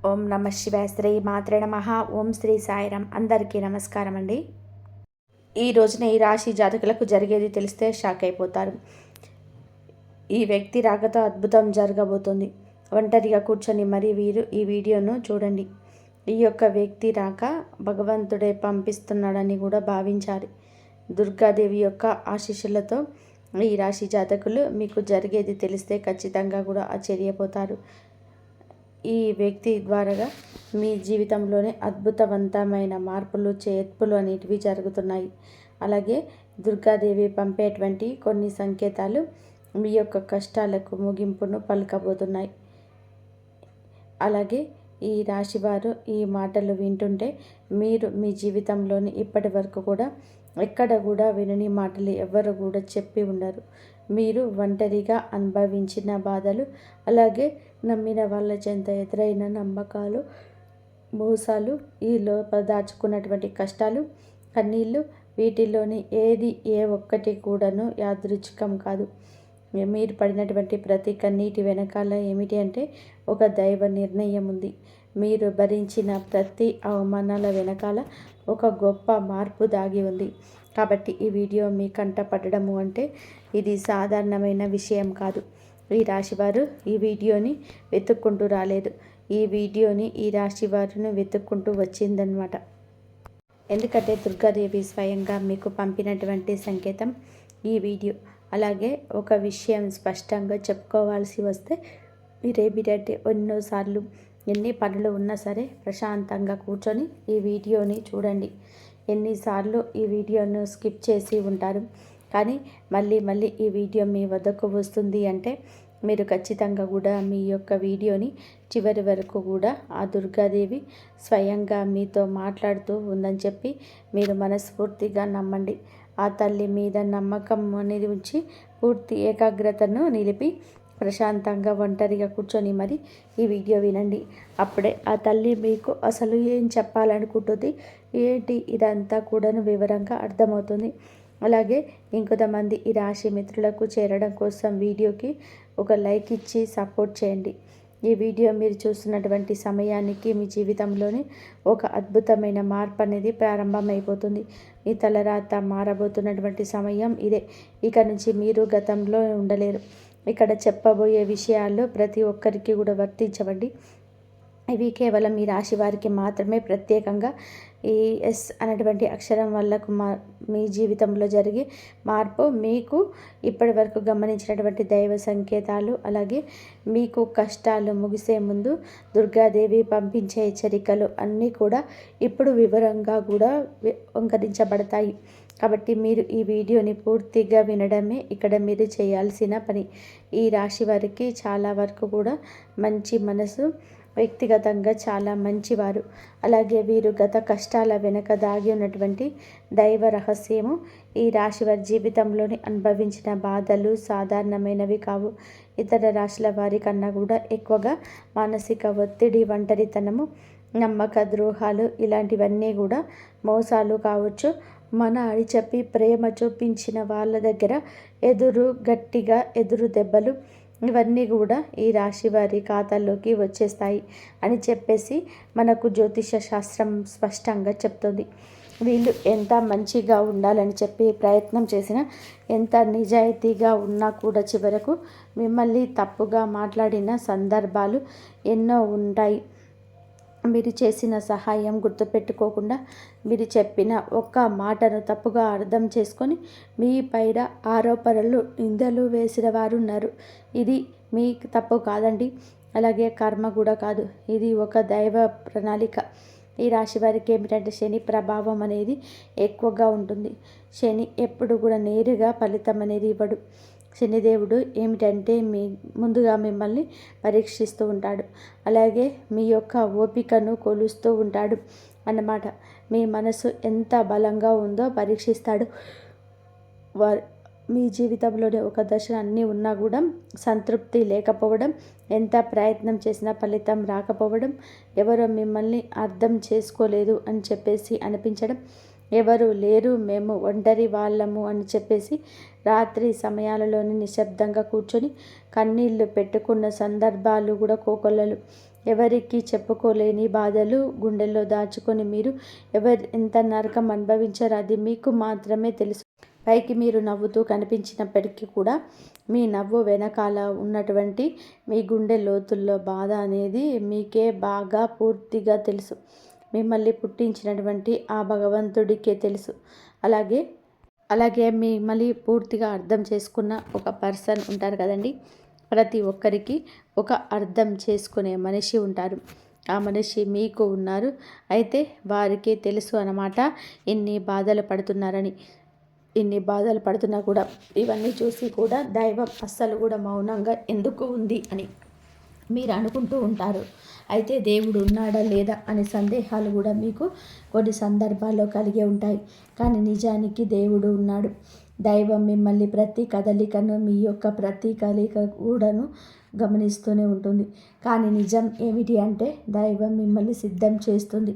ఓం నమ శివాయ. శ్రీ మాత్రే నమః. ఓం శ్రీ సాయిరామ్. అందరికీ నమస్కారం అండి. ఈ రోజున ఈ రాశి జాతకులకు జరిగేది తెలిస్తే షాక్ అయిపోతారు. ఈ వ్యక్తి రాకతో అద్భుతం జరగబోతుంది. ఒంటరిగా కూర్చొని మరి వీరు ఈ వీడియోను చూడండి. ఈ యొక్క వ్యక్తి రాక భగవంతుడే పంపిస్తున్నాడని కూడా భావించాలి. దుర్గాదేవి యొక్క ఆశీస్సులతో ఈ రాశి జాతకులు మీకు జరిగేది తెలిస్తే ఖచ్చితంగా కూడా ఆశ్చర్యపోతారు. ఈ వ్యక్తి ద్వారా మీ జీవితంలోనే అద్భుతవంతమైన మార్పులు చేర్పులు అనేటివి జరుగుతున్నాయి. అలాగే దుర్గాదేవి పంపేటువంటి కొన్ని సంకేతాలు మీ యొక్క కష్టాలకు ముగింపును పలకబోతున్నాయి. అలాగే ఈ రాశివారు ఈ మాటలు వింటుంటే మీరు మీ జీవితంలోని ఇప్పటి వరకు కూడా ఎక్కడ కూడా వినని మాటలు ఎవరు కూడా చెప్పి ఉండరు. మీరు ఒంటరిగా అనుభవించిన బాధలు, అలాగే నమ్మిన వాళ్ళ చెంత ఎదురైన నమ్మకాలు, మోసాలు, ఈ లోపల దాచుకున్నటువంటి కష్టాలు, కన్నీళ్ళు, వీటిలోని ఏ ఒక్కటి కూడాను యాదృచ్ఛికం కాదు. మీరు పడినటువంటి ప్రతి కన్నీటి వెనకాల ఏమిటి అంటే ఒక దైవ నిర్ణయం ఉంది. మీరు భరించిన ప్రతి అవమానాల వెనకాల ఒక గొప్ప మార్పు దాగి ఉంది. కాబట్టి ఈ వీడియో మీ కంట పడడము అంటే ఇది సాధారణమైన విషయం కాదు. ఈ రాశివారు ఈ వీడియోని వెతుక్కుంటూ రాలేదు. ఈ వీడియోని ఈ రాశి వారిని వెతుక్కుంటూ వచ్చిందనమాట. ఎందుకంటే దుర్గాదేవి స్వయంగా మీకు పంపినటువంటి సంకేతం ఈ వీడియో. అలాగే ఒక విషయం స్పష్టంగా చెప్పుకోవాల్సి వస్తే మీరేమిటంటే ఎన్నోసార్లు ఎన్ని పనులు ఉన్నా సరే ప్రశాంతంగా కూర్చొని ఈ వీడియోని చూడండి. ఎన్నిసార్లు ఈ వీడియోను స్కిప్ చేసి ఉంటారు. కానీ మళ్ళీ ఈ వీడియో మీ వద్దకు వస్తుంది అంటే మీరు ఖచ్చితంగా కూడా మీ యొక్క వీడియోని చివరి వరకు కూడా ఆ దుర్గాదేవి స్వయంగా మీతో మాట్లాడుతూ ఉందని చెప్పి మీరు మనస్ఫూర్తిగా నమ్మండి. ఆ తల్లి మీద నమ్మకం అనేది ఉంచి పూర్తి ఏకాగ్రతను నిలిపి ప్రశాంతంగా ఒంటరిగా కూర్చొని మరి ఈ వీడియో వినండి. అప్పుడే ఆ తల్లి మీకు అసలు ఏం చెప్పాలనుకుంటుంది ఏంటి ఇదంతా కూడాను వివరంగా అర్థమవుతుంది. అలాగే ఇంకొంతమంది ఈ రాశి మిత్రులకు చేరడం కోసం వీడియోకి ఒక లైక్ ఇచ్చి సపోర్ట్ చేయండి. ఈ వీడియో మీరు చూస్తున్నటువంటి సమయానికి మీ జీవితంలోని ఒక అద్భుతమైన మార్పు అనేది ప్రారంభమైపోతుంది. మీ తలరాత మారబోతున్నటువంటి సమయం ఇదే. ఇక నుంచి మీరు గతంలో ఉండలేరు. ఇక్కడ చెప్పబోయే విషయాల్లో ప్రతి ఒక్కరికి కూడా వర్తించవండి. ఇవి కేవలం ఈ రాశి వారికి మాత్రమే ప్రత్యేకంగా ఈ ఎస్ అనేటువంటి అక్షరం వల్ల మీ జీవితంలో జరిగే మార్పు, మీకు ఇప్పటి వరకు గమనించినటువంటి దైవ సంకేతాలు, అలాగే మీకు కష్టాలు ముగిసే ముందు దుర్గాదేవి పంపించే హెచ్చరికలు అన్నీ కూడా ఇప్పుడు వివరంగా కూడా అంకరించబడతాయి. కాబట్టి మీరు ఈ వీడియోని పూర్తిగా వినడమే ఇక్కడ మీరు చేయాల్సిన పని. ఈ రాశి వారికి చాలా వరకు కూడా మంచి మనసు, వ్యక్తిగతంగా చాలా మంచివారు. అలాగే వీరు గత కష్టాల వెనుక దాగి ఉన్నటువంటి దైవ రహస్యము. ఈ రాశి వారి జీవితంలోని అనుభవించిన బాధలు సాధారణమైనవి కావు. ఇతర రాశుల వారి కన్నా కూడా ఎక్కువగా మానసిక ఒత్తిడి, ఒంటరితనము, నమ్మక ద్రోహాలు ఇలాంటివన్నీ కూడా మోసాలు కావచ్చు. మన అని చెప్పి ప్రేమ చూపించిన వాళ్ళ దగ్గర గట్టిగా ఎదురు దెబ్బలు ఇవన్నీ కూడా ఈ రాశి వారి ఖాతాల్లోకి వచ్చేస్తాయి అని చెప్పేసి మనకు జ్యోతిష శాస్త్రం స్పష్టంగా చెప్తుంది. వీళ్ళు ఎంత మంచిగా ఉండాలని చెప్పి ప్రయత్నం చేసినా, ఎంత నిజాయితీగా ఉన్నా కూడా చివరకు మిమ్మల్ని తప్పుగా మాట్లాడిన సందర్భాలు ఎన్నో ఉంటాయి. మీరు చేసిన సహాయం గుర్తుపెట్టుకోకుండా మీరు చెప్పిన ఒక్క మాటను తప్పుగా అర్థం చేసుకొని మీ పైన ఆరోపణలు, నిందలు వేసిన వారు ఉన్నారు. ఇది మీ తప్పు కాదండి. అలాగే కర్మ కూడా కాదు. ఇది ఒక దైవ ప్రణాళిక. ఈ రాశి వారికి ఏమిటంటే శని ప్రభావం అనేది ఎక్కువగా ఉంటుంది. శని ఎప్పుడు కూడా నేరుగా ఫలితం అనేది ఇవ్వడు. శనిదేవుడు ఏమిటంటే ముందుగా మిమ్మల్ని పరీక్షిస్తూ ఉంటాడు. అలాగే మీ యొక్క ఓపికను కొలుస్తూ ఉంటాడు అన్నమాట. మీ మనసు ఎంత బలంగా ఉందో పరీక్షిస్తాడు. మీ జీవితంలోనే ఒక దశ అన్నీ ఉన్నా కూడా సంతృప్తి లేకపోవడం, ఎంత ప్రయత్నం చేసినా ఫలితం రాకపోవడం, ఎవరో మిమ్మల్ని అర్థం చేసుకోలేదు అని చెప్పేసి అనిపించడం, ఎవరు లేరు, మేము ఒంటరి వాళ్ళము అని చెప్పేసి రాత్రి సమయాలలోని నిశ్శబ్దంగా కూర్చొని కన్నీళ్లు పెట్టుకున్న సందర్భాలు కూడా కోకొల్లలు. ఎవరికి చెప్పుకోలేని బాధలు గుండెల్లో దాచుకొని మీరు ఎంత నరకం అనుభవించారో అది మీకు మాత్రమే తెలుసు. పైకి మీరు నవ్వుతూ కనిపించినప్పటికీ కూడా మీ నవ్వు వెనకాల ఉన్నటువంటి మీ గుండె లోతుల్లో బాధ అనేది మీకే బాగా పూర్తిగా తెలుసు. మిమ్మల్ని పుట్టించినటువంటి ఆ భగవంతుడికే తెలుసు. అలాగే మిమ్మల్ని పూర్తిగా అర్థం చేసుకున్న ఒక పర్సన్ ఉంటారు కదండి. ప్రతి ఒక్కరికి ఒక అర్థం చేసుకునే మనిషి ఉంటారు. ఆ మనిషి మీకు ఉన్నారు. అయితే వారికి తెలుసు అన్నమాట ఇన్ని బాధలు పడుతున్నారని. ఇన్ని బాధలు పడుతున్నా కూడా ఇవన్నీ చూసి కూడా దైవం అస్సలు కూడా మౌనంగా ఎందుకు ఉంది అని మీరు అనుకుంటూ ఉంటారు. అయితే దేవుడు ఉన్నాడా లేదా అనే సందేహాలు కూడా మీకు కొన్ని సందర్భాల్లో కలిగే ఉంటాయి. కానీ నిజానికి దేవుడు ఉన్నాడు. దైవం మిమ్మల్ని ప్రతి కదలికను, మీ యొక్క ప్రతి కదలిక కూడాను గమనిస్తూనే ఉంటుంది. కానీ నిజం ఏమిటి అంటే దైవం మిమ్మల్ని సిద్ధం చేస్తుంది.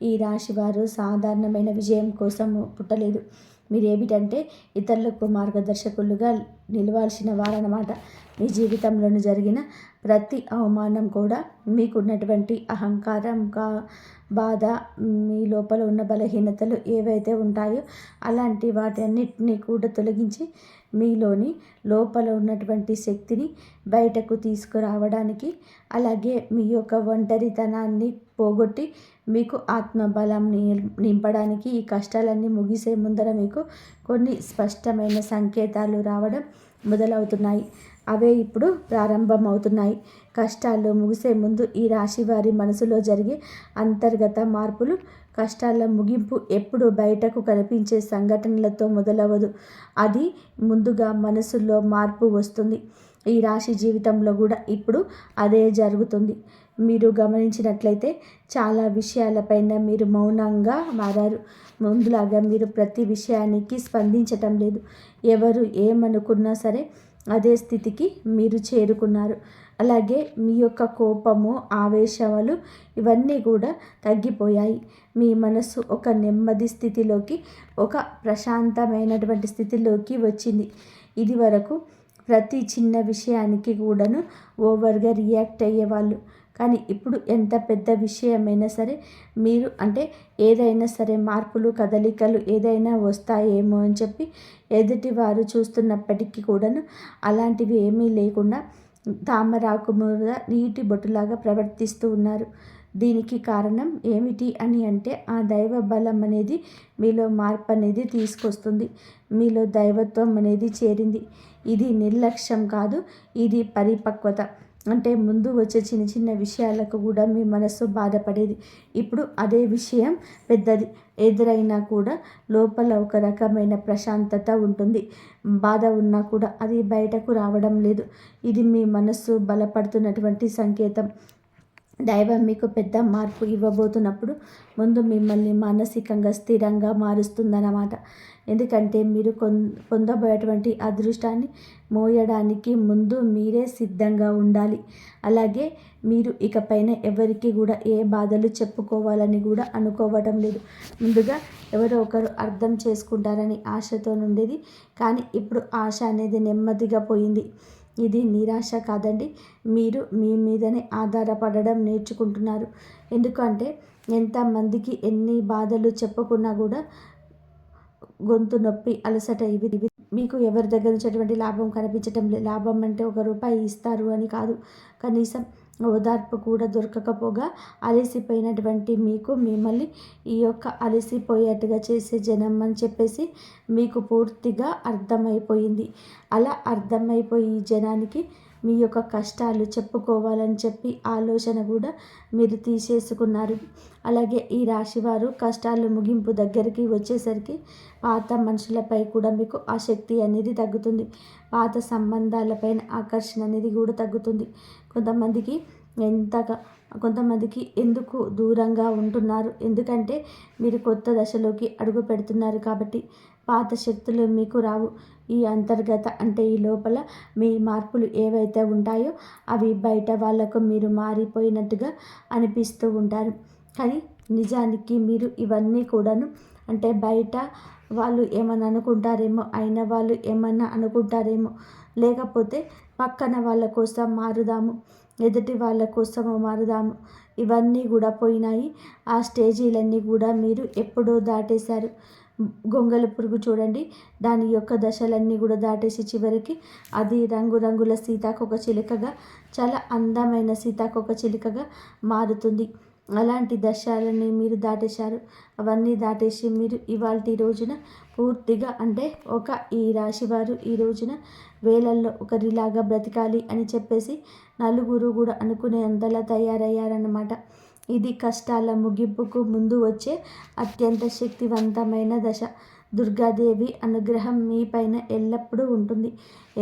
ఈ రాశి వారు సాధారణమైన విజయం కోసం పుట్టలేదు. మీరు ఏమిటంటే ఇతరులకు మార్గదర్శకులుగా నిలవాల్సిన వారన్నమాట. మీ జీవితంలో జరిగిన ప్రతి అవమానం కూడా మీకున్నటువంటి అహంకారం, బాధ, మీ లోపల ఉన్న బలహీనతలు ఏవైతే ఉంటాయో అలాంటి వాటి అన్నిటినీ కూడా తొలగించి మీలోని లోపల ఉన్నటువంటి శక్తిని బయటకు తీసుకురావడానికి, అలాగే మీ యొక్క ఒంటరితనాన్ని పోగొట్టి మీకు ఆత్మబలం నింపడానికి ఈ కష్టాలన్నీ ముగిసే ముందర మీకు కొన్ని స్పష్టమైన సంకేతాలు రావడం మొదలవుతున్నాయి. అవే ఇప్పుడు ప్రారంభమవుతున్నాయి. కష్టాలు ముగిసే ముందు ఈ రాశి వారి మనసులో జరిగే అంతర్గత మార్పులు, కష్టాల ముగింపు ఎప్పుడు బయటకు కనిపించే సంఘటనలతో మొదలవదు. అది ముందుగా మనసులో మార్పు వస్తుంది. ఈ రాశి జీవితంలో కూడా ఇప్పుడు అదే జరుగుతుంది. మీరు గమనించినట్లయితే చాలా విషయాలపైన మీరు మౌనంగా మారారు. ముందులాగా మీరు ప్రతి విషయానికి స్పందించటం లేదు. ఎవరు ఏమనుకున్నా సరే అదే స్థితికి మీరు చేరుకున్నారు. అలాగే మీ యొక్క కోపము, ఆవేశాలు ఇవన్నీ కూడా తగ్గిపోయాయి. మీ మనసు ఒక నెమ్మది స్థితిలోకి, ఒక ప్రశాంతమైనటువంటి స్థితిలోకి వచ్చింది. ఇది వరకు ప్రతి చిన్న విషయానికి కూడాను ఓవర్గా రియాక్ట్ అయ్యేవాళ్ళు. కానీ ఇప్పుడు ఎంత పెద్ద విషయమైనా సరే మీరు ఏదైనా సరే మార్పులు, కదలికలు ఏదైనా వస్తాయేమో అని చెప్పి ఎదుటి వారు చూస్తున్నప్పటికీ కూడాను అలాంటివి ఏమీ లేకుండా తామరాకు మీద నీటి బొట్టులాగా ప్రవర్తిస్తూ ఉన్నారు. దీనికి కారణం ఏమిటి అని అంటే ఆ దైవ బలం అనేది మీలో మార్పు అనేది తీసుకొస్తుంది. మీలో దైవత్వం అనేది చేరింది. ఇది నిర్లక్ష్యం కాదు, ఇది పరిపక్వత. ముందు వచ్చే చిన్న చిన్న విషయాలకు కూడా మీ మనసు బాధపడేది. ఇప్పుడు అదే విషయం పెద్దది ఎదురైనా కూడా లోపల ఒక రకమైన ప్రశాంతత ఉంటుంది. బాధ ఉన్నా కూడా అది బయటకు రావడం లేదు. ఇది మీ మనస్సు బలపడుతున్నటువంటి సంకేతం. దైవం మీకు పెద్ద మార్పు ఇవ్వబోతున్నప్పుడు ముందు మిమ్మల్ని మానసికంగా స్థిరంగా మారుస్తుందన్నమాట. ఎందుకంటే మీరు పొందబోయేటువంటి అదృష్టాన్ని మోయడానికి ముందు మీరే సిద్ధంగా ఉండాలి. అలాగే మీరు ఇకపైన ఎవరికి కూడా ఏ బాధలు చెప్పుకోవాలని కూడా అనుకోవటం లేదు. ముందుగా ఎవరో ఒకరు అర్థం చేసుకుంటారని ఆశతో ఉండేది. కానీ ఇప్పుడు ఆశ అనేది నెమ్మదిగా పోయింది. ఇది నిరాశ కాదండి. మీరు మీ మీదనే ఆధారపడడం నేర్చుకుంటున్నారు. ఎందుకంటే ఎంతమందికి ఎన్ని బాధలు చెప్పుకున్నా కూడా గొంతు నొప్పి, అలసట ఇవి మీకు ఎవరి దగ్గర నుంచి ఎటువంటి లాభం కనిపించటం లేదు. లాభం అంటే ₹1 ఇస్తారు అని కాదు. కనీసం ఓదార్పు కూడా దొరకకపోగా అలసిపోయినటువంటి మీకు మిమ్మల్ని ఈ యొక్క అలసిపోయేట్టుగా చేసే జనం అని చెప్పేసి మీకు పూర్తిగా అర్థమైపోయింది. అలా అర్థమైపోయి ఈ జనానికి మీ యొక్క కష్టాలు చెప్పుకోవాలని చెప్పి ఆలోచన కూడా మీరు తీసేసుకున్నారు. అలాగే ఈ రాశివారు కష్టాలు ముగింపు దగ్గరికి వచ్చేసరికి పాత మనుషులపై కూడా మీకు ఆసక్తి అనేది తగ్గుతుంది. పాత సంబంధాలపైన ఆకర్షణ అనేది కూడా తగ్గుతుంది. కొంతమందికి ఎందుకు దూరంగా ఉంటున్నారు? ఎందుకంటే మీరు కొత్త దశలోకి అడుగు పెడుతున్నారు కాబట్టి. పాత శక్తులు మీకు రావు. ఈ అంతర్గత ఈ లోపల మీ మార్పులు ఏవైతే ఉంటాయో అవి బయట వాళ్ళకు మీరు మారిపోయినట్టుగా అనిపిస్తూ ఉంటారు. కానీ నిజానికి మీరు ఇవన్నీ కూడాను బయట వాళ్ళు ఏమన్నా అనుకుంటారేమో, అయిన వాళ్ళు ఏమన్నా అనుకుంటారేమో, లేకపోతే పక్కన వాళ్ళ కోసం మారుదాము, ఎదుటి వాళ్ళ కోసము మారుదాము, ఇవన్నీ కూడా పోయినాయి. ఆ స్టేజీలన్నీ కూడా మీరు ఎప్పుడో దాటేశారు. గొంగళి పురుగు చూడండి, దాని యొక్క దశలన్నీ కూడా దాటేసి చివరికి అది రంగురంగుల సీతాకోక చిలుకగా, చాలా అందమైన సీతాకోక చిలుకగా మారుతుంది. అలాంటి దశలని మీరు దాటేశారు. అవన్నీ దాటేసి మీరు ఇవాల్టి రోజున పూర్తిగా అంటే ఈ రాశివారు ఈ రోజున వేలల్లో ఒకరిలాగా బ్రతకాలి అని చెప్పేసి నలుగురు కూడా అనుకునేంతలా తయారయ్యారన్నమాట. ఇది కష్టాల ముగింపుకు ముందు వచ్చే అత్యంత శక్తివంతమైన దశ. దుర్గాదేవి అనుగ్రహం మీ పైన ఎల్లప్పుడూ ఉంటుంది.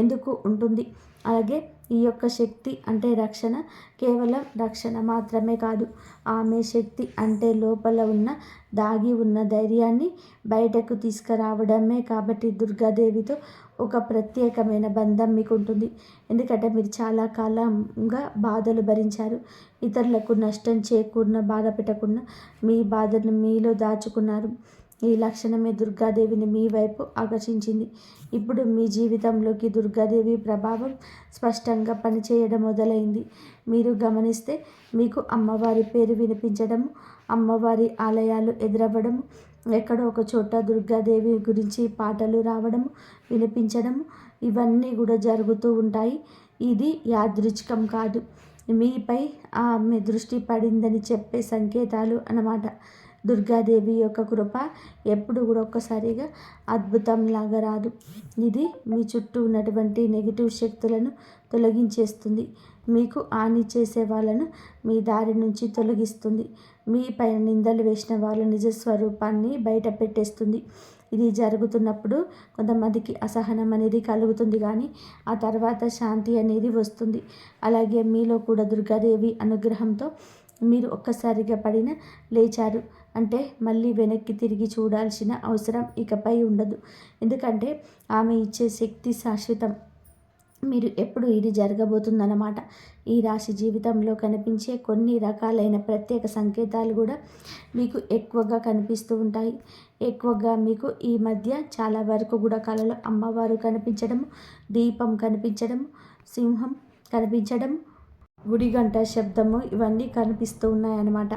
ఎందుకు ఉంటుంది? అలాగే ఈ యొక్క శక్తి అంటే రక్షణ, కేవలం రక్షణ మాత్రమే కాదు. ఆమె శక్తి అంటే లోపల ఉన్న దాగి ఉన్న ధైర్యాన్ని బయటకు తీసుకురావడమే. కాబట్టి దుర్గాదేవితో ఒక ప్రత్యేకమైన బంధం మీకు ఉంటుంది. ఎందుకంటే మీరు చాలా కాలంగా బాధలు భరించారు. ఇతరులకు నష్టం చేకూరిన బాధ పెట్టకుండా మీ బాధను మీలో దాచుకున్నారు. ఈ లక్షణమే దుర్గాదేవిని మీ వైపు ఆకర్షించింది. ఇప్పుడు మీ జీవితంలోకి దుర్గాదేవి ప్రభావం స్పష్టంగా పనిచేయడం మొదలైంది. మీరు గమనిస్తే మీకు అమ్మవారి పేరు వినిపించడము, అమ్మవారి ఆలయాలు ఎదురవ్వడము, ఎక్కడో ఒక చోట దుర్గాదేవి గురించి పాటలు రావడము, వినిపించడము, ఇవన్నీ కూడా జరుగుతూ ఉంటాయి. ఇది యాదృచ్ఛికం కాదు, మీపై ఆమె దృష్టి పడిందని చెప్పే సంకేతాలు అన్నమాట. దుర్గాదేవి యొక్క కృప ఎప్పుడు కూడా ఒక్కసారిగా అద్భుతంలాగా రాదు. ఇది మీ చుట్టూ ఉన్నటువంటి నెగిటివ్ శక్తులను తొలగించేస్తుంది. మీకు హాని చేసే వాళ్ళను మీ దారి నుంచి తొలగిస్తుంది. మీ పైన నిందలు వేసిన వాళ్ళ నిజస్వరూపాన్ని బయట పెట్టేస్తుంది. ఇది జరుగుతున్నప్పుడు కొంతమందికి అసహనం అనేది కలుగుతుంది, కానీ ఆ తర్వాత శాంతి అనేది వస్తుంది. అలాగే మీలో కూడా దుర్గాదేవి అనుగ్రహంతో మీరు ఒక్కసారిగా పడిన లేచారు అంటే మళ్ళీ వెనక్కి తిరిగి చూడాల్సిన అవసరం ఇకపై ఉండదు. ఎందుకంటే ఆమె ఇచ్చే శక్తి శాశ్వతం. మీరు ఎప్పుడు ఇది జరగబోతుందన్నమాట. ఈ రాశి జీవితంలో కనిపించే కొన్ని రకాలైన ప్రత్యేక సంకేతాలు కూడా మీకు ఎక్కువగా కనిపిస్తూ ఉంటాయి. ఎక్కువగా మీకు ఈ మధ్య చాలా వరకు కూడా కళలో అమ్మవారు కనిపించడము, దీపం కనిపించడము, సింహం కనిపించడం, గుడిగంట శబ్దము, ఇవన్నీ కనిపిస్తూ ఉన్నాయన్నమాట.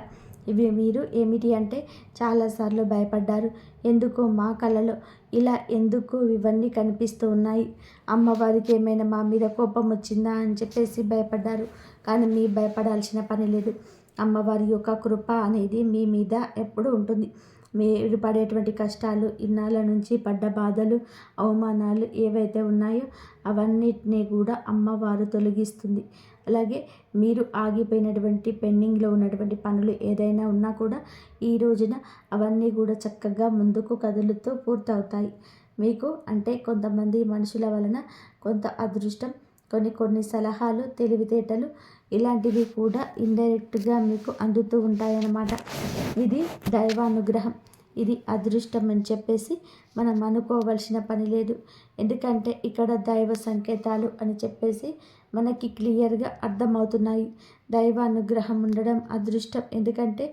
ఇవి మీరు ఏమిటి అంటే చాలాసార్లు భయపడ్డారు. ఎందుకు మా కళలో ఇలా ఎందుకు ఇవన్నీ కనిపిస్తూ ఉన్నాయి, అమ్మవారికి ఏమైనా మా మీద కోపం వచ్చిందా అని చెప్పేసి భయపడ్డారు. కానీ మీ భయపడాల్సిన పని లేదు. అమ్మవారి యొక్క కృప అనేది మీ మీద ఎప్పుడు ఉంటుంది. మీరు పడేటువంటి కష్టాలు, ఇన్నాళ్ళ నుంచి పడ్డ బాధలు, అవమానాలు ఏవైతే ఉన్నాయో అవన్నిటినీ కూడా అమ్మవారు తొలగిస్తుంది. అలాగే మీరు ఆగిపోయినటువంటి పెండింగ్లో ఉన్నటువంటి పనులు ఏదైనా ఉన్నా కూడా ఈ రోజున అవన్నీ కూడా చక్కగా ముందుకు కదులుతూ పూర్తవుతాయి. మీకు అంటే కొంతమంది మనుషుల వలన కొంత అదృష్టం, కొన్ని సలహాలు, తెలివితేటలు ఇలాంటివి కూడా ఇండైరెక్ట్గా మీకు అందుతూ ఉంటాయన్నమాట. ఇది దైవానుగ్రహం. ఇది అదృష్టం అని చెప్పేసి మనం అనుకోవాల్సిన పని లేదు. ఎందుకంటే ఇక్కడ దైవ సంకేతాలు అని చెప్పేసి మనకి క్లియర్గా అర్థమవుతున్నాయి. దైవ అనుగ్రహం ఉండడం అదృష్టం. ఎందుకంటే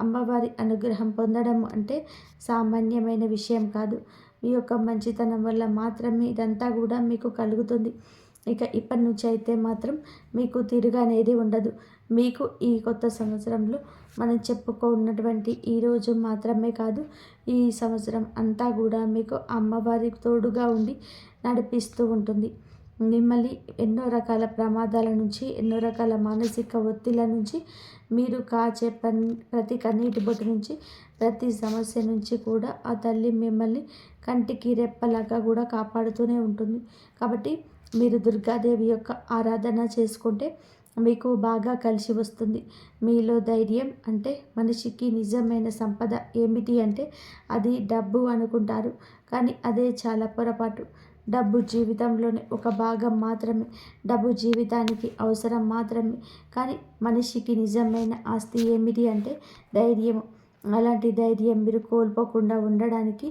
అమ్మవారి అనుగ్రహం పొందడం అంటే సామాన్యమైన విషయం కాదు. మీ యొక్క మంచితనం వల్ల మాత్రమే ఇదంతా కూడా మీకు కలుగుతుంది. ఇక ఇప్పటి నుంచి అయితే మాత్రం మీకు తిరుగనేది ఉండదు. మీకు ఈ కొత్త సంవత్సరంలో మనం చెప్పుకున్నటువంటి ఈరోజు మాత్రమే కాదు, ఈ సంవత్సరం అంతా కూడా మీకు అమ్మవారి తోడుగా ఉండి నడిపిస్తూ ఉంటుంది. మిమ్మల్ని ఎన్నో రకాల ప్రమాదాల నుంచి, ఎన్నో రకాల మానసిక ఒత్తిళ్ళ నుంచి, మీరు కాచే ప్రతి కన్నీటి బొట్టు నుంచి, ప్రతి సమస్య నుంచి కూడా ఆ తల్లి మిమ్మల్ని కంటికి రెప్పలాగా కూడా కాపాడుతూనే ఉంటుంది. కాబట్టి మీరు దుర్గాదేవి యొక్క ఆరాధన చేసుకుంటే మీకు బాగా కలిసి వస్తుంది. మీలో ధైర్యం అంటే మనిషికి నిజమైన సంపద ఏమిటి అంటే అది డబ్బు అనుకుంటారు, కానీ అదే చాలా పొరపాటు. డబ్బు జీవితంలోని ఒక భాగం మాత్రమే, డబ్బు జీవితానికి అవసరం మాత్రమే. కానీ మనిషికి నిజమైన ఆస్తి ఏమిటి అంటే ధైర్యము. అలాంటి ధైర్యం మీరు కోల్పోకుండా ఉండడానికి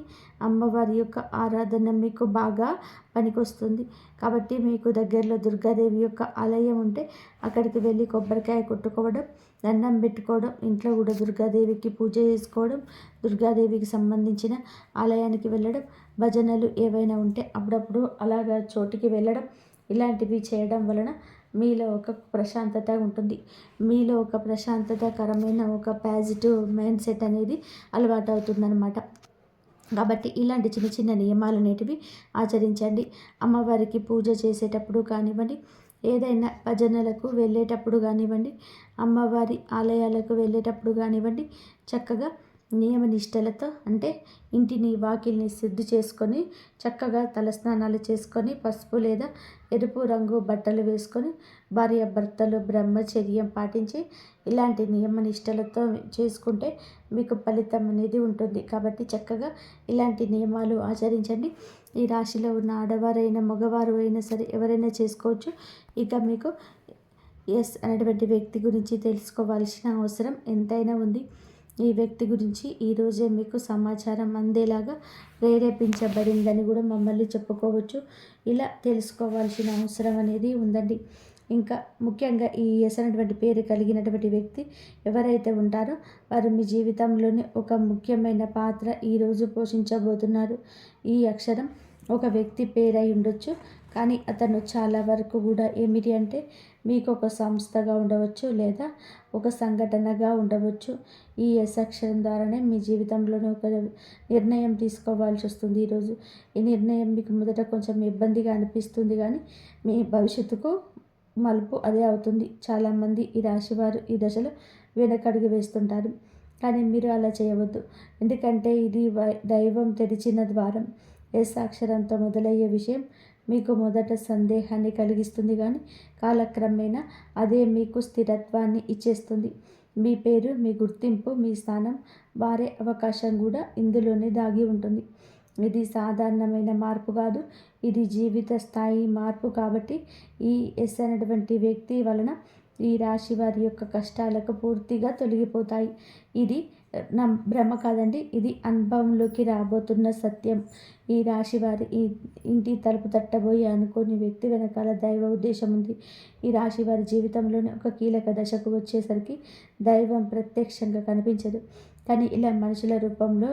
అమ్మవారి యొక్క ఆరాధన మీకు బాగా పనికొస్తుంది. కాబట్టి మీకు దగ్గరలో దుర్గాదేవి యొక్క ఆలయం ఉంటే అక్కడికి వెళ్ళి కొబ్బరికాయ కొట్టుకోవడం, దండం పెట్టుకోవడం, ఇంట్లో కూడా దుర్గాదేవికి పూజ చేసుకోవడం, దుర్గాదేవికి సంబంధించిన ఆలయానికి వెళ్ళడం, భజనలు ఏవైనా ఉంటే అప్పుడప్పుడు అలాగా చోటికి వెళ్ళడం, ఇలాంటివి చేయడం వలన మీలో ఒక ప్రశాంతత ఉంటుంది. మీలో ఒక ప్రశాంతతకరమైన ఒక పాజిటివ్ మైండ్ సెట్ అనేది అలవాటు అవుతుందన్నమాట. కాబట్టి ఇలాంటి చిన్న చిన్న నియమాలు అనేటివి ఆచరించండి. అమ్మవారికి పూజ చేసేటప్పుడు కానివ్వండి, ఏదైనా భజనలకు వెళ్ళేటప్పుడు కానివ్వండి, అమ్మవారి ఆలయాలకు వెళ్ళేటప్పుడు కానివ్వండి, చక్కగా నియమ నిష్టలతో అంటే ఇంటిని వాకిల్ని శుద్ధి చేసుకొని చక్కగా తలస్నానాలు చేసుకొని పసుపు లేదా ఎరుపు రంగు బట్టలు వేసుకొని భార్యాభర్తలు బ్రహ్మచర్యం పాటించి ఇలాంటి నియమ నిష్టలతో చేసుకుంటే మీకు ఫలితం అనేది ఉంటుంది. కాబట్టి చక్కగా ఇలాంటి నియమాలు ఆచరించండి. ఈ రాశిలో ఉన్న ఆడవారైనా మగవారు అయినా సరే ఎవరైనా చేసుకోవచ్చు. ఇక మీకు ఎస్ అనేటువంటి వ్యక్తి గురించి తెలుసుకోవాల్సిన అవసరం ఎంతైనా ఉంది. ఈ వ్యక్తి గురించి ఈరోజే మీకు సమాచారం అందేలాగా ప్రేరేపించబడిందని కూడా మమ్మల్ని చెప్పుకోవచ్చు. ఇలా తెలుసుకోవాల్సిన అవసరం అనేది ఉందండి. ఇంకా ముఖ్యంగా ఈ ఎస్ అనేటువంటి పేరు కలిగినటువంటి వ్యక్తి ఎవరైతే ఉంటారో వారు మీ జీవితంలోనే ఒక ముఖ్యమైన పాత్ర ఈరోజు పోషించబోతున్నారు. ఈ అక్షరం ఒక వ్యక్తి పేరై ఉండొచ్చు, కానీ అతను చాలా వరకు కూడా ఏమిటి అంటే మీకు ఒక సంస్థగా ఉండవచ్చు లేదా ఒక సంఘటనగా ఉండవచ్చు. ఈ ఎస్ అక్షరం ద్వారానే మీ జీవితంలోనే ఒక నిర్ణయం తీసుకోవాల్సి వస్తుంది ఈరోజు. ఈ నిర్ణయం మీకు మొదట కొంచెం ఇబ్బందిగా అనిపిస్తుంది, కానీ మీ భవిష్యత్తుకు మలుపు అదే అవుతుంది. చాలామంది ఈ రాశివారు ఈ దశలో వెనకడుగు వేస్తుంటారు, కానీ మీరు అలా చేయవద్దు. ఎందుకంటే ఇది దైవం తెరిచిన ద్వారం. ఎస్ అక్షరంతో మొదలయ్యే విషయం మీకు మొదట సందేహాన్ని కలిగిస్తుంది, కానీ కాలక్రమేణా అదే మీకు స్థిరత్వాన్ని ఇచ్చేస్తుంది. మీ పేరు, మీ గుర్తింపు, మీ స్థానం మారే అవకాశం కూడా ఇందులోనే దాగి ఉంటుంది. ఇది సాధారణమైన మార్పు కాదు, ఇది జీవిత స్థాయి మార్పు. కాబట్టి ఈ ఎస్ అనేటువంటి వ్యక్తి వలన ఈ రాశి వారి యొక్క కష్టాలకు పూర్తిగా తొలగిపోతాయి. ఇది నా భ్రమ కాదండి, ఇది అనుభవంలోకి రాబోతున్న సత్యం. ఈ రాశి వారి ఈ ఇంటి తలుపు తట్టబోయి అనుకోని వ్యక్తి వెనకాల దైవ ఉద్దేశం ఉంది. ఈ రాశి వారి జీవితంలోనే ఒక కీలక దశకు వచ్చేసరికి దైవం ప్రత్యక్షంగా కనిపించదు, కానీ ఇలా మనుషుల రూపంలో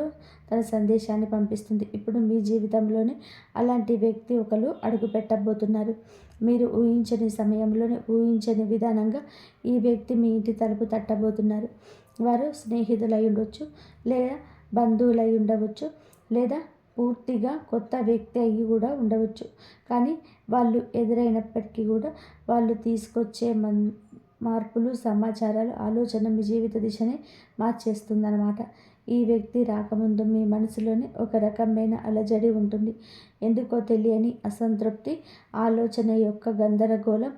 తన సందేశాన్ని పంపిస్తుంది. ఇప్పుడు మీ జీవితంలోనే అలాంటి వ్యక్తి ఒకరు అడుగు పెట్టబోతున్నారు. మీరు ఊహించని సమయంలోనే ఊహించని విధానంగా ఈ వ్యక్తి మీ ఇంటి తలుపు తట్టబోతున్నారు. వారు స్నేహితులై ఉండవచ్చు, లేదా బంధువులై ఉండవచ్చు, లేదా పూర్తిగా కొత్త వ్యక్తి అయ్యి కూడా ఉండవచ్చు. కానీ వాళ్ళు ఎదురైనప్పటికీ కూడా వాళ్ళు తీసుకొచ్చే మార్పులు, సమాచారాలు, ఆలోచన మీ జీవిత దిశనే మార్చేస్తుందన్నమాట. ఈ వ్యక్తి రాకముందు మీ మనసులోనే ఒక రకమైన అలజడి ఉంటుంది. ఎందుకో తెలియని అసంతృప్తి, ఆలోచన యొక్క గందరగోళం.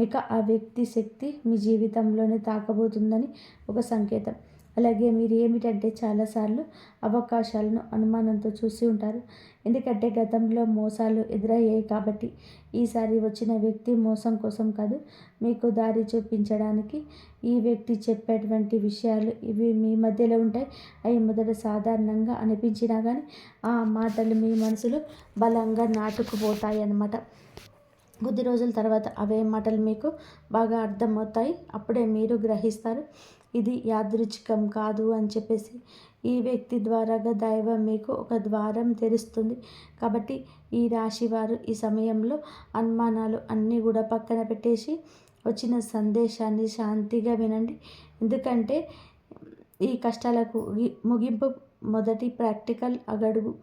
ఇక ఆ వ్యక్తి శక్తి మీ జీవితంలోనే తాకబోతుందని ఒక సంకేతం. అలాగే మీరు ఏమిటంటే చాలాసార్లు అవకాశాలను అనుమానంతో చూసి ఉంటారు. ఎందుకంటే గతంలో మోసాలు ఎదురయ్యాయి కాబట్టి. ఈసారి వచ్చిన వ్యక్తి మోసం కోసం కాదు, మీకు దారి చూపించడానికి. ఈ వ్యక్తి చెప్పేటువంటి విషయాలు ఇవి మీ మధ్యలో ఉంటాయి. అవి మొదట సాధారణంగా అనిపించినా కానీ ఆ మాటలు మీ మనసులో బలంగా నాటుకుపోతాయి అన్నమాట. కొద్ది రోజుల తర్వాత అవే మాటలు మీకు బాగా అర్థమవుతాయి. అప్పుడే మీరు గ్రహిస్తారు ఇది యాదృచ్ఛికం కాదు అని చెప్పేసి. ఈ వ్యక్తి ద్వారాగా దైవం మీకు ఒక ద్వారం తెరుస్తుంది. కాబట్టి ఈ రాశి వారు ఈ సమయంలో అనుమానాలు అన్నీ కూడా పక్కన పెట్టేసి వచ్చిన సందేశాన్ని శాంతిగా వినండి. ఎందుకంటే ఈ కష్టాలకు ముగింపు మొదటి ప్రాక్టికల్ అగడుగు.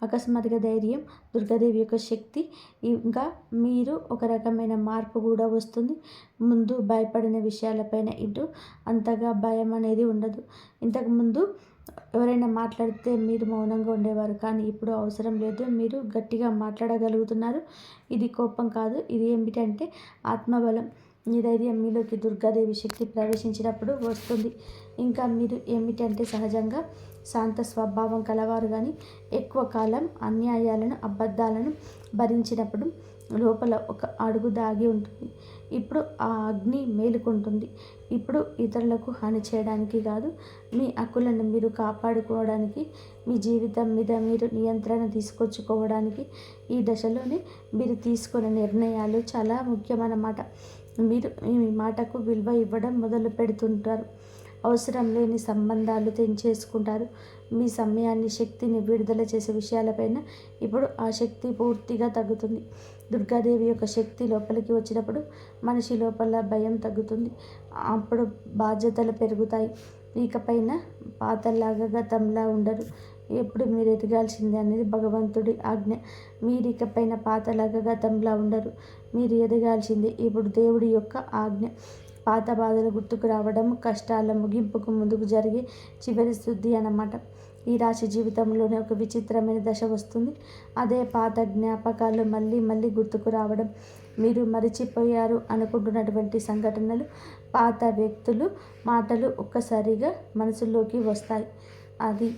అకస్మాత్తుగా ధైర్యం, దుర్గాదేవి యొక్క శక్తి, ఇంకా మీరు ఒక రకమైన మార్పు కూడా వస్తుంది. ముందు భయపడిన విషయాలపైన ఇటు అంతగా భయం అనేది ఉండదు. ఇంతకుముందు ఎవరైనా మాట్లాడితే మీరు మౌనంగా ఉండేవారు, కానీ ఇప్పుడు అవసరం లేదు, మీరు గట్టిగా మాట్లాడగలుగుతున్నారు. ఇది కోపం కాదు, ఇది ఏమిటంటే ఆత్మబలం. ఈ ధైర్యం మీలోకి దుర్గాదేవి శక్తి ప్రవేశించినప్పుడు వస్తుంది. ఇంకా మీరు ఏమిటంటే సహజంగా శాంత స్వభావం కలవారు, కానీ ఎక్కువ కాలం అన్యాయాలను, అబద్ధాలను భరించినప్పుడు లోపల ఒక అడుగు దాగి ఉంటుంది. ఇప్పుడు ఆ అగ్ని మేలుకుంటుంది. ఇప్పుడు ఇతరులకు హాని చేయడానికి కాదు, మీ హక్కులను మీరు కాపాడుకోవడానికి, మీ జీవితం మీద మీరు నియంత్రణ తీసుకొచ్చుకోవడానికి ఈ దశలోనే మీరు తీసుకునే నిర్ణయాలు చాలా ముఖ్యమన్నమాట. మీరు మీ మాటకు విలువ ఇవ్వడం మొదలు పెడుతుంటారు. అవసరం లేని సంబంధాలు తెంచేసుకుంటారు. మీ సమయాన్ని, శక్తిని విడుదల చేసే విషయాలపైన ఇప్పుడు ఆ శక్తి పూర్తిగా తగ్గుతుంది. దుర్గాదేవి యొక్క శక్తి లోపలికి వచ్చినప్పుడు మనిషి లోపల భయం తగ్గుతుంది. అప్పుడు బాధ్యతలు పెరుగుతాయి. ఇకపైన పాతలాగా గతంలా ఉండరు. ఎప్పుడు మీరు ఎదగాల్సిందే అనేది భగవంతుడి ఆజ్ఞ. మీరు ఇకపైన పాతలాగా గతంలా ఉండరు. మీరు ఎదగాల్సిందే. ఇప్పుడు దేవుడి యొక్క ఆజ్ఞ. పాత బాధలు గుర్తుకు రావడం కష్టాల ముగింపుకు ముందుకు జరిగే చివరి శుద్ధి అన్నమాట. ఈ రాశి జీవితంలోనే ఒక విచిత్రమైన దశ వస్తుంది. అదే పాత జ్ఞాపకాలు మళ్ళీ మళ్ళీ గుర్తుకు రావడం. మీరు మరిచిపోయారు అనుకుంటున్నటువంటి సంఘటనలు, పాత వ్యక్తులు, మాటలు ఒక్కసారిగా మనసులోకి వస్తాయి. అది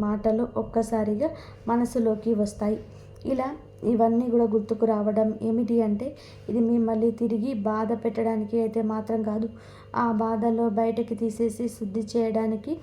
మాటలు ఒక్కసారిగా మనసులోకి వస్తాయి. ఇలా ఇవన్నీ కూడా గుర్తుకు రావడం ఏమిటి అంటే, ఇది మిమ్మల్ని తిరిగి బాధ పెట్టడానికి అయితే మాత్రం కాదు. ఆ బాధలో బయటకి తీసేసి శుద్ధి చేయడానికి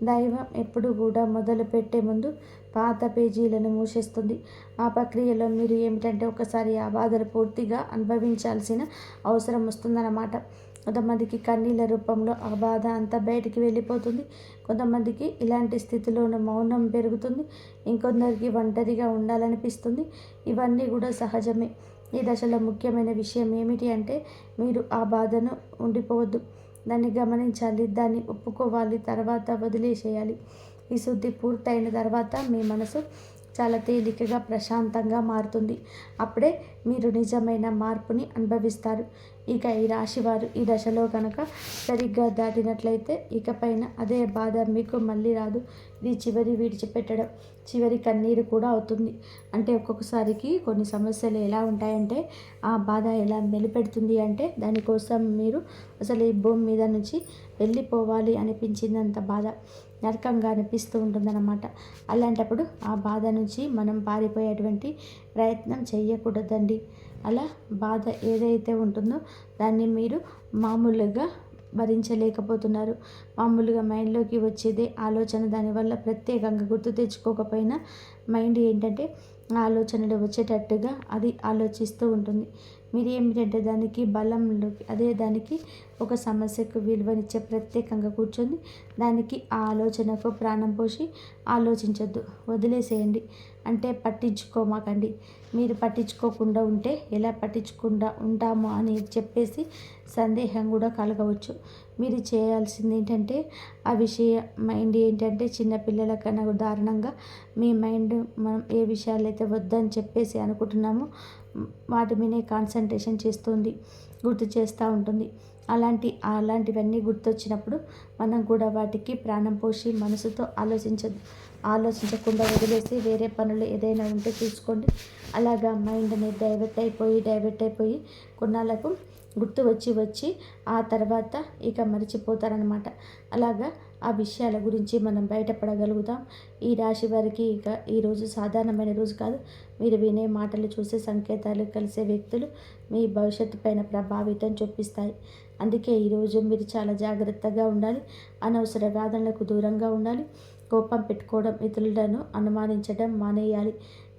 దైవం ఎప్పుడు కూడా మొదలు పెట్టే ముందు పాత పేజీలను మూసేస్తుంది. ఆ ప్రక్రియలో మీరు ఏమిటంటే ఒకసారి ఆ బాధలు పూర్తిగా అనుభవించాల్సిన అవసరం వస్తుందన్నమాట. కొంతమందికి కన్నీళ్ళ రూపంలో ఆ బాధ అంతా బయటికి వెళ్ళిపోతుంది. కొంతమందికి ఇలాంటి స్థితిలోనూ మౌనం పెరుగుతుంది. ఇంకొందరికి ఒంటరిగా ఉండాలనిపిస్తుంది. ఇవన్నీ కూడా సహజమే. ఈ దశలో ముఖ్యమైన విషయం ఏమిటి అంటే, మీరు ఆ బాధను ఉండిపోవద్దు. దాన్ని గమనించాలి, దాన్ని ఒప్పుకోవాలి, తర్వాత వదిలేసేయాలి. ఈ శుద్ధి పూర్తయిన తర్వాత మీ మనసు చాలా తేలికగా, ప్రశాంతంగా మారుతుంది. అప్పుడే మీరు నిజమైన మార్పుని అనుభవిస్తారు. ఇక ఈ రాశివారు ఈ దశలో కనుక సరిగ్గా దాటినట్లయితే ఇకపైన అదే బాధ మీకు మళ్ళీ రాదు. ఇది చివరి విడిచిపెట్టడం, చివరి కన్నీరు కూడా అవుతుంది. అంటే ఒక్కొక్కసారికి కొన్ని సమస్యలు ఎలా ఉంటాయంటే, ఆ బాధ ఎలా మెలిపెడుతుంది అంటే, దానికోసం మీరు అసలు ఈ భూమి మీద నుంచి వెళ్ళిపోవాలి అనిపించినంత బాధ నరకంగా అనిపిస్తూ ఉంటుందన్నమాట. అలాంటప్పుడు ఆ బాధ నుంచి మనం పారిపోయేటువంటి ప్రయత్నం చేయకూడదండి. అలా బాధ ఏదైతే ఉంటుందో దాన్ని మీరు మామూలుగా భరించలేకపోతున్నారు. మామూలుగా మైండ్లోకి వచ్చేదే ఆలోచన. దానివల్ల ప్రత్యేకంగా గుర్తు తెచ్చుకోకపోయినా మైండ్ ఏంటంటే ఆలోచనలు వచ్చేటట్టుగా అది ఆలోచిస్తూ ఉంటుంది. మీరు ఏమిటంటే దానికి బలంలోకి, అదే దానికి ఒక సమస్యకు విలువనిచ్చే ప్రత్యేకంగా కూర్చొని దానికి ఆ ఆలోచనకు ప్రాణం పోసి ఆలోచించొద్దు, వదిలేసేయండి. అంటే పట్టించుకోమాకండి. మీరు పట్టించుకోకుండా ఉంటే ఎలా పట్టించుకుండా ఉంటామో అని చెప్పేసి సందేహం కూడా కలగవచ్చు. మీరు చేయాల్సింది ఏంటంటే, ఆ విషయ మైండ్ ఏంటంటే చిన్నపిల్లల కన్నా దారుణంగా మీ మైండ్ మనం ఏ విషయాలైతే వద్దని చెప్పేసి అనుకుంటున్నామో వాటి మీదే కాన్సన్ట్రేషన్ చేస్తుంది, గుర్తు చేస్తూ ఉంటుంది. అలాంటివన్నీ గుర్తొచ్చినప్పుడు మనం కూడా వాటికి ప్రాణం పోసి మనసుతో ఆలోచించకుండా వదిలేసి వేరే పనులు ఏదైనా ఉంటే చూసుకోండి. అలాగా మైండ్ని డైవర్ట్ అయిపోయి కొన్నాళ్ళకు గుర్తు వచ్చి ఆ తర్వాత ఇక మర్చిపోతారనమాట. అలాగా ఆ విషయాల గురించి మనం బయటపడగలుగుతాం. ఈ రాశి వారికి ఇక ఈరోజు సాధారణమైన రోజు కాదు. మీరు వినే మాటలు, చూసే సంకేతాలు, కలిసే వ్యక్తులు మీ భవిష్యత్తు పైన ప్రభావితం చూపిస్తాయి. అందుకే ఈరోజు మీరు చాలా జాగ్రత్తగా ఉండాలి. అనవసర వాదనలకు దూరంగా ఉండాలి. కోపం పెట్టుకోవడం, ఇతరులను అనుమానించడం మానేయాలి.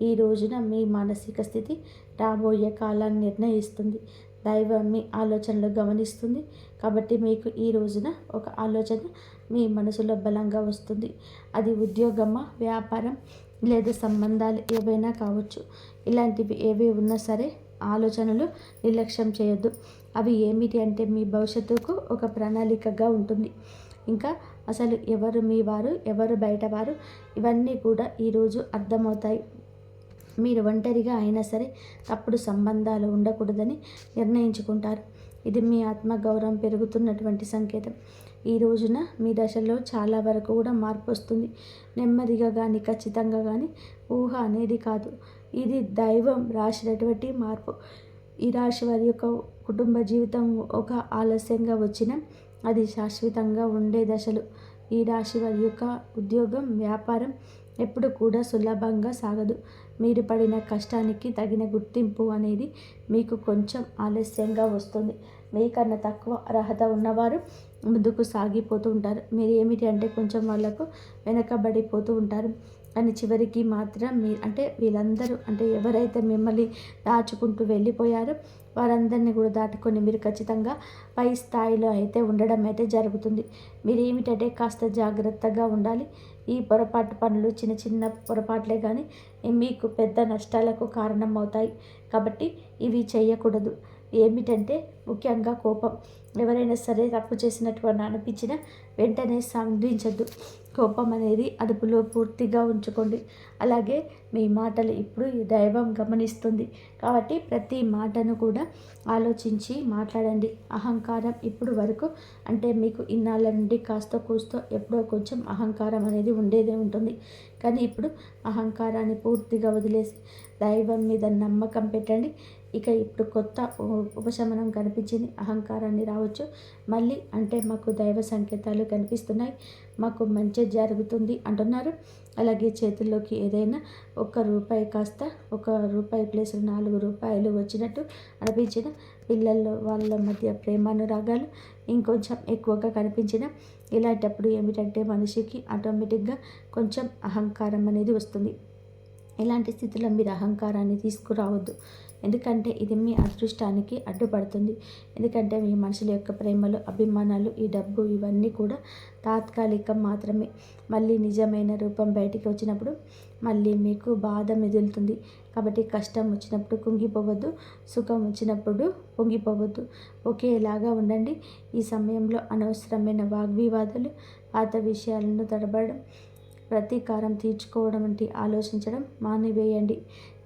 ఈ రోజున మీ మానసిక స్థితి రాబోయే కాలాన్ని నిర్ణయిస్తుంది. దైవం మీ ఆలోచనలు గమనిస్తుంది. కాబట్టి మీకు ఈ రోజున ఒక ఆలోచన మీ మనసులో బలంగా వస్తుంది. అది ఉద్యోగమా, వ్యాపారం లేదా సంబంధాలు ఏవైనా కావచ్చు. ఇలాంటివి ఏవి ఉన్నా సరే ఆలోచనలు నిర్లక్ష్యం చేయొద్దు. అవి ఏమిటి అంటే మీ భవిష్యత్తుకు ఒక ప్రణాళికగా ఉంటుంది. ఇంకా అసలు ఎవరు మీ వారు, ఎవరు బయటవారు, ఇవన్నీ కూడా ఈరోజు అర్థమవుతాయి. మీరు ఒంటరిగా అయినా సరే తప్పుడు సంబంధాలు ఉండకూడదని నిర్ణయించుకుంటారు. ఇది మీ ఆత్మగౌరవం పెరుగుతున్నటువంటి సంకేతం. ఈ రోజున మీ దశలో చాలా వరకు కూడా మార్పు వస్తుంది. నెమ్మదిగా కానీ ఖచ్చితంగా కానీ ఊహ అనేది కాదు, ఇది దైవం రాసినటువంటి మార్పు. ఈ రాశి వారి యొక్క కుటుంబ జీవితం ఒక ఆలస్యంగా వచ్చిన అది శాశ్వతంగా ఉండే దశలు. ఈ రాశి వారి యొక్క ఉద్యోగం, వ్యాపారం ఎప్పుడు కూడా సులభంగా సాగదు. మీరు పడిన కష్టానికి తగిన గుర్తింపు అనేది మీకు కొంచెం ఆలస్యంగా వస్తుంది. మీకన్నా తక్కువ అర్హత ఉన్నవారు ముందుకు సాగిపోతూ ఉంటారు. మీరు ఏమిటి అంటే కొంచెం వాళ్ళకు వెనకబడిపోతూ ఉంటారు. కానీ చివరికి మాత్రం వీళ్ళందరూ అంటే ఎవరైతే మిమ్మల్ని దాచుకుంటూ వెళ్ళిపోయారో వారందరినీ కూడా దాటుకొని మీరు ఖచ్చితంగా పై స్థాయిలో అయితే ఉండడం అయితే జరుగుతుంది. మీరు ఏమిటంటే కాస్త జాగ్రత్తగా ఉండాలి. ఈ పొరపాటు పనులు చిన్న చిన్న పొరపాట్లే కానీ మీకు పెద్ద నష్టాలకు కారణం అవుతాయి. కాబట్టి ఇవి చేయకూడదు. ఏమిటంటే ముఖ్యంగా కోపం. ఎవరైనా సరే తప్పు చేసినట్టు అనిపించినా వెంటనే స్పందించద్దు. కోపం అనేది అదుపులో పూర్తిగా ఉంచుకోండి. అలాగే మీ మాటలు ఇప్పుడు ఈ దైవం గమనిస్తుంది కాబట్టి ప్రతి మాటను కూడా ఆలోచించి మాట్లాడండి. అహంకారం ఇప్పుడు వరకు అంటే మీకు ఇన్నాళ్ళ నుండి కాస్త కూస్తో ఎప్పుడో కొంచెం అహంకారం అనేది ఉండేదే ఉంటుంది. కానీ ఇప్పుడు అహంకారాన్ని పూర్తిగా వదిలేసి దైవం మీద నమ్మకం పెట్టండి. ఇక ఇప్పుడు కొత్త ఉపశమనం కనిపించింది. అహంకారాన్ని రావచ్చు మళ్ళీ అంటే మాకు దైవ సంకేతాలు కనిపిస్తున్నాయి, మాకు మంచి జరుగుతుంది అంటున్నారు. అలాగే చేతుల్లోకి ఏదైనా ₹1 కాస్త ₹1 ప్లేస్ ₹4 వచ్చినట్టు అనిపించిన పిల్లల్లో వాళ్ళ మధ్య ప్రేమానురాగాలు ఇంకొంచెం ఎక్కువగా కనిపించిన ఇలాంటప్పుడు ఏమిటంటే మనిషికి ఆటోమేటిక్గా కొంచెం అహంకారం అనేది వస్తుంది. ఇలాంటి స్థితిలో మీరు అహంకారాన్ని తీసుకురావద్దు. ఎందుకంటే ఇది మీ అదృష్టానికి అడ్డుపడుతుంది. ఎందుకంటే మీ మనుషుల యొక్క ప్రేమలు, అభిమానాలు, ఈ డబ్బు ఇవన్నీ కూడా తాత్కాలికం మాత్రమే. మళ్ళీ నిజమైన రూపం బయటికి వచ్చినప్పుడు మళ్ళీ మీకు బాధ మిగులుతుంది. కాబట్టి కష్టం వచ్చినప్పుడు కుంగిపోవద్దు, సుఖం వచ్చినప్పుడు పొంగిపోవద్దు. ఒకేలాగా ఉండండి. ఈ సమయంలో అనవసరమైన వాగ్వివాదాలు, పాత విషయాలను తడబడడం, ప్రతీకారం తీర్చుకోవడం వంటి ఆలోచించడం మానివేయండి.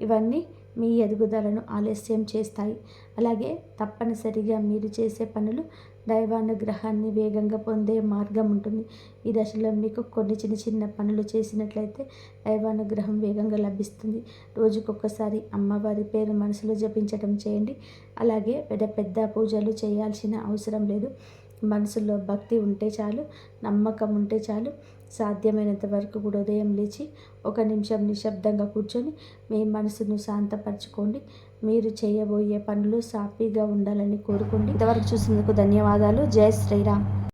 ఇవన్నీ మీ ఎదుగుదలను ఆలస్యం చేస్తాయి. అలాగే తప్పనిసరిగా మీరు చేసే పనులు దైవానుగ్రహాన్ని వేగంగా పొందే మార్గం ఉంటుంది. ఈ దశలో మీకు కొన్ని చిన్న చిన్న పనులు చేసినట్లయితే దైవానుగ్రహం వేగంగా లభిస్తుంది. రోజుకొకసారి అమ్మవారి పేరు మనసులో జపించడం చేయండి. అలాగే పెద్ద పెద్ద పూజలు చేయాల్సిన అవసరం లేదు. మనసులో భక్తి ఉంటే చాలు, నమ్మకం ఉంటే చాలు. సాధ్యమైనంత వరకు కూడా ఉదయం లేచి 1 నిమిషం నిశ్శబ్దంగా కూర్చొని మీ మనసును శాంతపరచుకోండి. మీరు చేయబోయే పనులు సాఫీగా ఉండాలని కోరుకోండి. ఇంతవరకు చూసినందుకు ధన్యవాదాలు. జై శ్రీరామ్.